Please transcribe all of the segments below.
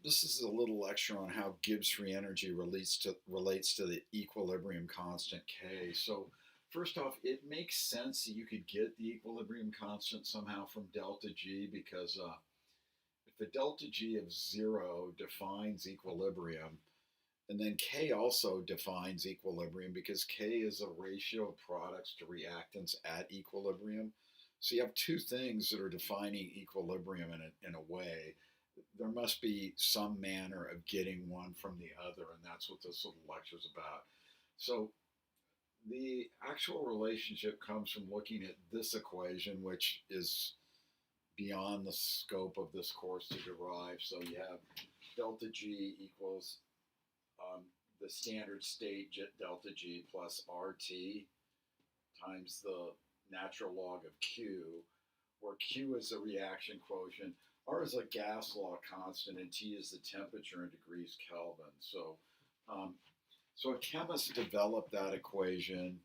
This is a little lecture on how Gibbs free energy relates to the equilibrium constant K. So, first off, it makes sense that you could get the equilibrium constant somehow from delta G because if the delta G of zero defines equilibrium, and then K also defines equilibrium because K is a ratio of products to reactants at equilibrium. So you have two things that are defining equilibrium in a way. There must be some manner of getting one from the other, and that's what this little lecture is about. So the actual relationship comes from looking at this equation, which is beyond the scope of this course to derive. So you have delta G equals um, the standard state delta G plus RT times the natural log of Q, where Q is the reaction quotient, R is a gas law constant, and T is the temperature in degrees Kelvin. Um, so a chemist developed that equation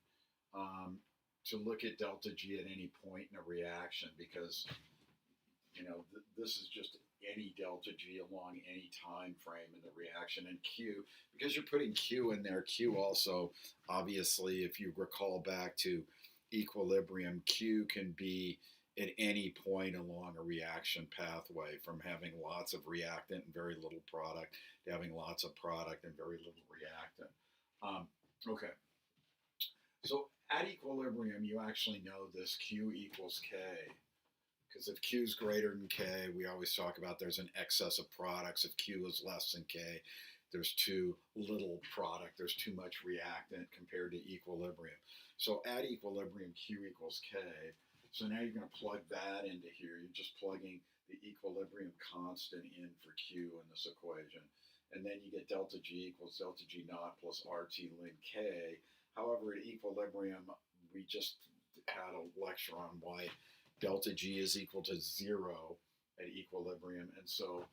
to look at delta G at any point in a reaction because this is just any delta G along any time frame in the reaction. And Q, because you're putting Q in there, Q also, obviously, if you recall back to equilibrium, Q can be at any point along a reaction pathway, from having lots of reactant and very little product to having lots of product and very little reactant. Okay, so at equilibrium, you actually know this Q equals K. Because if Q is greater than K, we always talk about there's an excess of products. If Q is less than K, there's too little product, there's too much reactant compared to equilibrium. So at equilibrium, Q equals K. So now you're going to plug that into here. You're just plugging the equilibrium constant in for Q in this equation. And then you get delta G equals delta G naught plus RT ln K. However, at equilibrium, we just had a lecture on why delta G is equal to zero at equilibrium. And so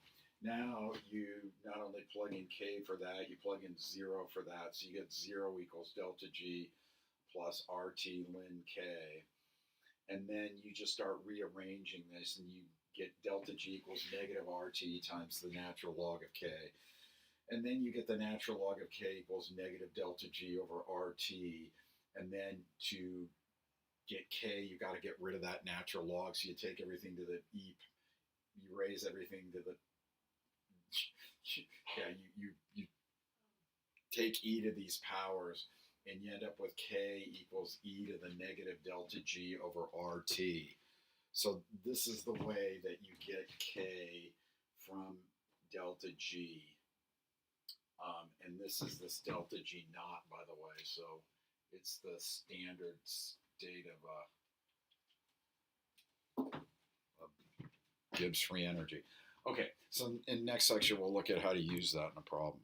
now you not only plug in K for that, you plug in zero for that. So you get zero equals delta G plus RT ln K. And then you just start rearranging this and you get delta G equals negative RT times the natural log of K. And then you get the natural log of K equals negative delta G over RT. And then to get K, you got to get rid of that natural log. So you take everything to the e, you raise everything to the, yeah, you take e to these powers, and you end up with K equals e to the negative delta G over RT. So this is the way that you get K from delta G. And this is this delta G naught, by the way. So it's the standard state of Gibbs free energy. Okay, so in next lecture, we'll look at how to use that in a problem.